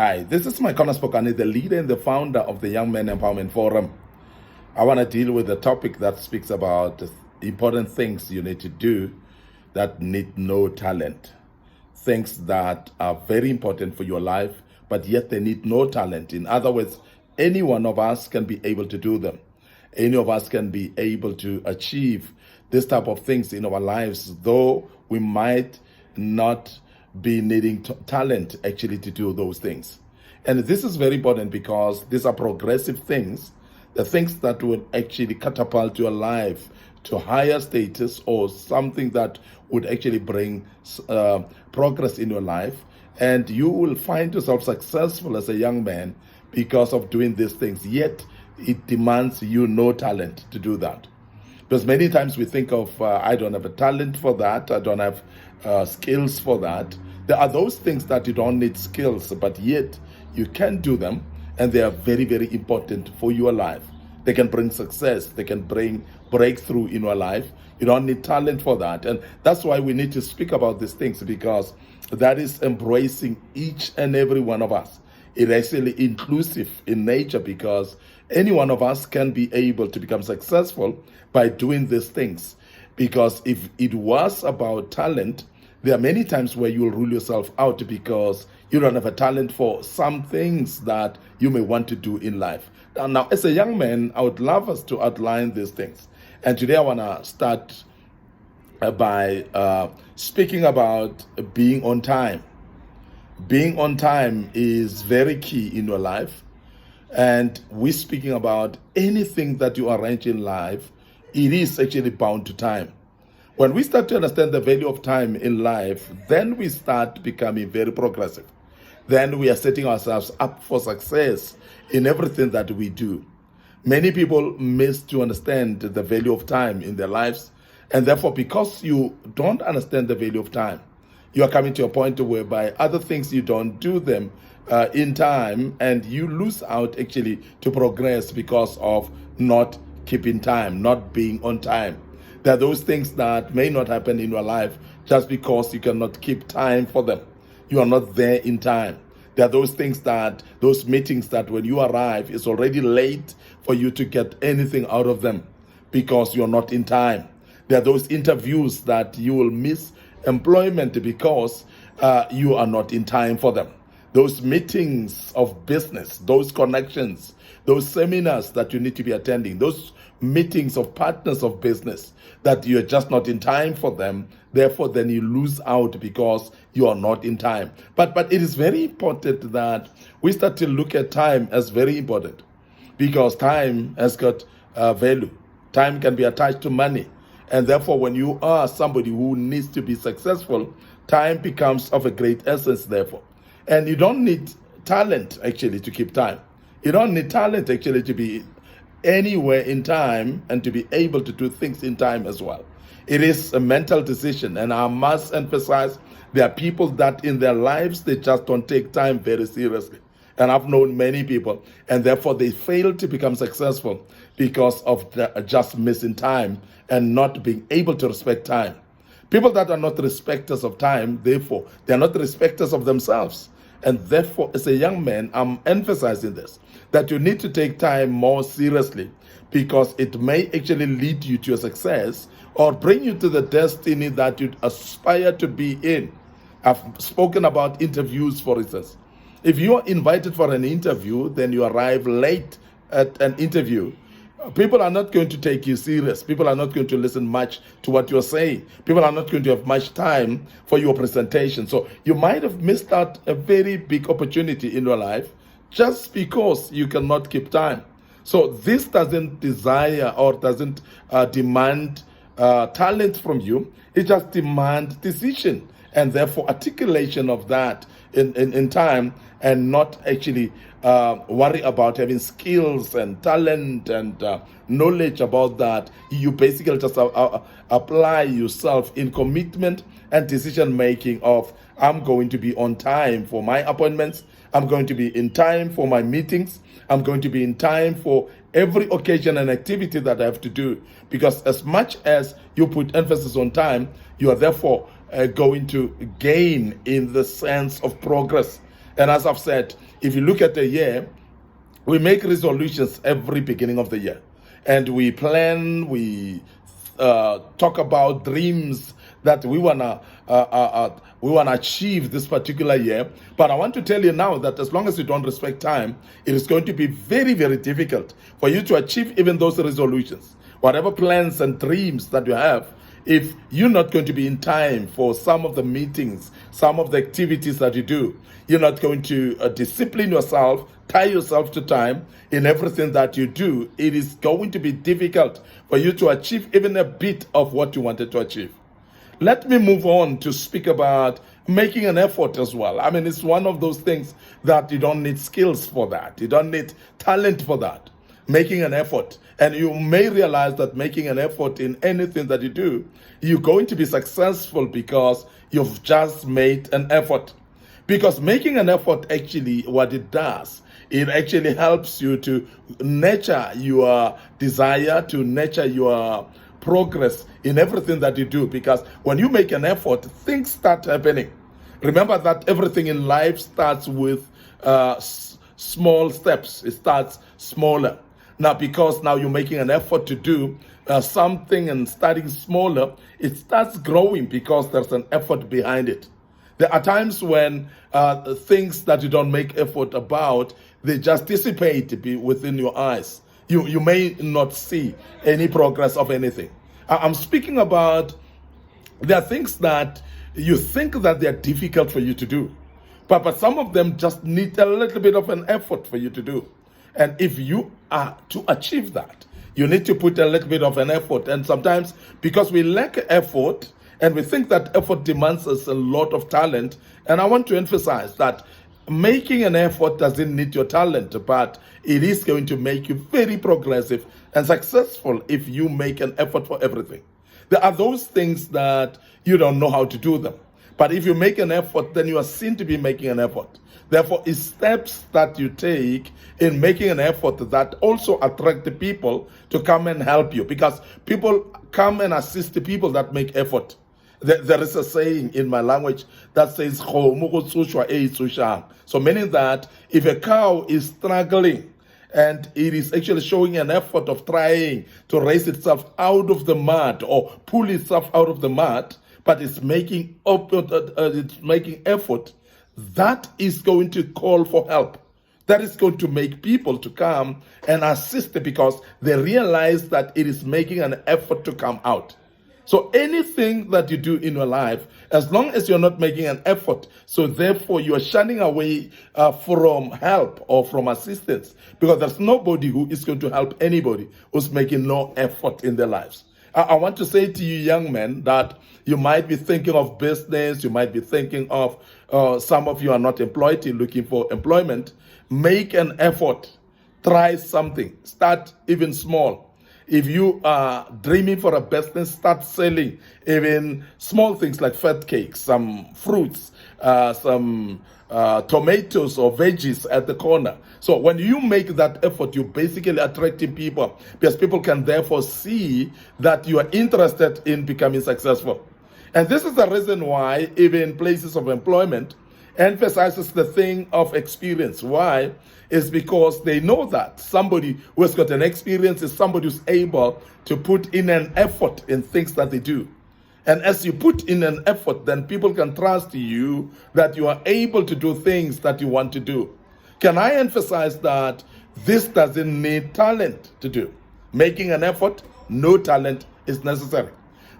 Hi, this is Micornus, Phokane, the leader and the founder of the Young Men Empowerment Forum. I want to deal with a topic that speaks about important things you need to do that need no talent. Things that are very important for your life, but yet they need no talent. In other words, any one of us can be able to do them. Any of us can be able to achieve this type of things in our lives, though we might not be needing talent actually to do those things. And this is very important because these are progressive things, the things that would actually catapult your life to higher status or something that would actually bring progress in your life. And you will find yourself successful as a young man because of doing these things, yet it demands you no talent to do that. Because many times we think of, I don't have a talent for that, I don't have skills for that. There are those things that you don't need skills, but yet you can do them, and they are very, very important for your life. They can bring success, they can bring breakthrough in your life. You don't need talent for that. And that's why we need to speak about these things, because that is embracing each and every one of us. It is actually inclusive in nature, because any one of us can be able to become successful by doing these things. Because if it was about talent, there are many times where you will rule yourself out because you don't have a talent for some things that you may want to do in life. Now, as a young man, I would love us to outline these things. And today I want to start by speaking about being on time. Being on time is very key in your life. And we're speaking about anything that you arrange in life, it is actually bound to time. When we start to understand the value of time in life, then we start becoming very progressive. Then we are setting ourselves up for success in everything that we do. Many people miss to understand the value of time in their lives, and therefore, because you don't understand the value of time, you are coming to a point whereby other things you don't do them in time, and you lose out actually to progress because of not keeping time, not being on time. There are those things that may not happen in your life just because you cannot keep time for them. You are not there in time. There are those things those meetings that when you arrive, it's already late for you to get anything out of them because you're not in time. There are those interviews that you will miss employment because you are not in time for them. Those meetings of business, those connections, those seminars that you need to be attending, those meetings of partners of business that you're just not in time for them. Therefore, then you lose out because you are not in time. But it is very important that we start to look at time as very important, because time has got value. Time can be attached to money. And therefore, when you are somebody who needs to be successful, time becomes of a great essence, therefore. And you don't need talent, actually, to keep time. You don't need talent, actually, to be anywhere in time and to be able to do things in time as well. It is a mental decision, and I must emphasize there are people that in their lives, they just don't take time very seriously. And I've known many people, and therefore they fail to become successful because of just missing time and not being able to respect time. People that are not respecters of time, therefore, they're not respecters of themselves. And therefore, as a young man, I'm emphasizing this, that you need to take time more seriously, because it may actually lead you to a success or bring you to the destiny that you aspire to be in. I've spoken about interviews, for instance. If you are invited for an interview, then you arrive late at an interview, people are not going to take you serious. People are not going to listen much to what you're saying. People are not going to have much time for your presentation. So you might have missed out a very big opportunity in your life just because you cannot keep time. So this doesn't desire or doesn't demand talent from you. It just demands decision and therefore articulation of that in time, and not actually worry about having skills and talent and knowledge about that. You basically just apply yourself in commitment and decision making of, I'm going to be on time for my appointments, I'm going to be in time for my meetings, I'm going to be in time for every occasion and activity that I have to do. Because as much as you put emphasis on time, you are therefore going to gain in the sense of progress. And as I've said, if you look at the year, we make resolutions every beginning of the year. And we plan, we talk about dreams that we wanna achieve this particular year. But I want to tell you now that as long as you don't respect time, it is going to be very, very difficult for you to achieve even those resolutions. Whatever plans and dreams that you have, if you're not going to be in time for some of the meetings, some of the activities that you do, you're not going to discipline yourself, tie yourself to time in everything that you do, it is going to be difficult for you to achieve even a bit of what you wanted to achieve. Let me move on to speak about making an effort as well. I mean, it's one of those things that you don't need skills for that. You don't need talent for that. Making an effort. And you may realize that making an effort in anything that you do, you're going to be successful because you've just made an effort. Because making an effort, actually, what it does, it actually helps you to nurture your desire, to nurture your progress in everything that you do. Because when you make an effort, things start happening. Remember that everything in life starts with small steps. It starts smaller. Now, because now you're making an effort to do something and starting smaller, it starts growing because there's an effort behind it. There are times when things that you don't make effort about, they just dissipate within your eyes. You may not see any progress of anything. I'm speaking about, there are things that you think that they're difficult for you to do, but some of them just need a little bit of an effort for you to do. And if you are to achieve that, you need to put a little bit of an effort. And sometimes, because we lack effort, and we think that effort demands us a lot of talent, and I want to emphasize that making an effort doesn't need your talent, but it is going to make you very progressive and successful if you make an effort for everything. There are those things that you don't know how to do them. But if you make an effort, then you are seen to be making an effort. Therefore, it's steps that you take in making an effort that also attract the people to come and help you. Because people come and assist the people that make effort. There is a saying in my language that says, so meaning that if a cow is struggling and it is actually showing an effort of trying to raise itself out of the mud or pull itself out of the mud, but it's making effort, that is going to call for help. That is going to make people to come and assist because they realize that it is making an effort to come out. So anything that you do in your life, as long as you're not making an effort, so therefore you are shunning away from help or from assistance, because there's nobody who is going to help anybody who's making no effort in their lives. I want to say to you young men that you might be thinking of business, you might be thinking of, some of you are not employed, you're looking for employment. Make an effort, try something, start even small. If you are dreaming for a business, start selling even small things like fat cakes, some fruits, some tomatoes or veggies at the corner. So when you make that effort, you're basically attracting people because people can therefore see that you are interested in becoming successful. And this is the reason why even places of employment emphasizes the thing of experience. Why? Is because they know that somebody who has got an experience is somebody who's able to put in an effort in things that they do. And as you put in an effort, then people can trust you that you are able to do things that you want to do. Can I emphasize that this doesn't need talent to do? Making an effort, no talent is necessary.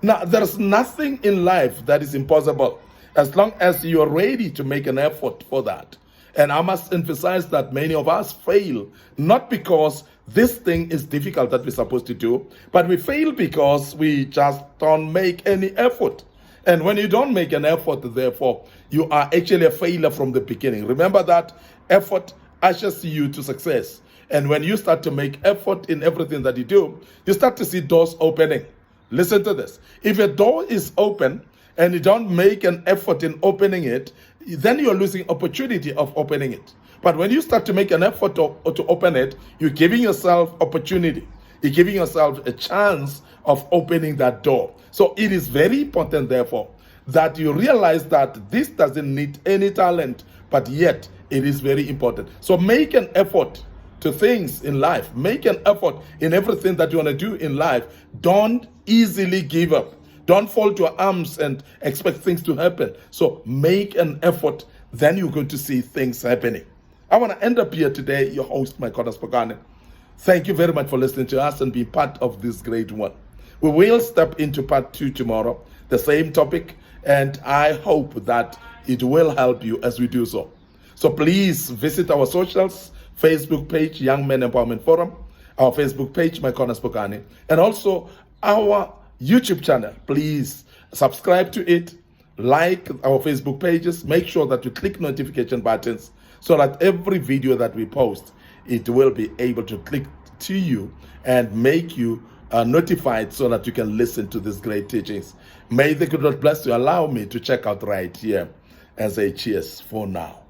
Now, there's nothing in life that is impossible as long as you are ready to make an effort for that. And I must emphasize that many of us fail, not because this thing is difficult that we're supposed to do, but we fail because we just don't make any effort. And when you don't make an effort, therefore, you are actually a failure from the beginning. Remember that effort ushers you to success. And when you start to make effort in everything that you do, you start to see doors opening. Listen to this. If a door is open and you don't make an effort in opening it, then you're losing opportunity of opening it. But when you start to make an effort to open it, you're giving yourself opportunity. You're giving yourself a chance of opening that door. So it is very important, therefore, that you realize that this doesn't need any talent, but yet It is very important. So make an effort to things in life. Make an effort in everything that you want to do in life. Don't easily give up. Don't fold your arms and expect things to happen. So make an effort, then you're going to see things happening. I want to end up here today, your host, Micornus Phokane. Thank you very much for listening to us and being part of this great one. We will step into part 2 tomorrow, the same topic, and I hope that it will help you as we do so. So please visit our socials, Facebook page, Young Men Empowerment Forum, our Facebook page, Micornus Phokane, and also our YouTube channel. Please subscribe to it, like our Facebook pages, make sure that you click notification buttons so that every video that we post, it will be able to click to you and make you notified so that you can listen to these great teachings. May the good Lord bless you. Allow me to check out right here and say cheers for now.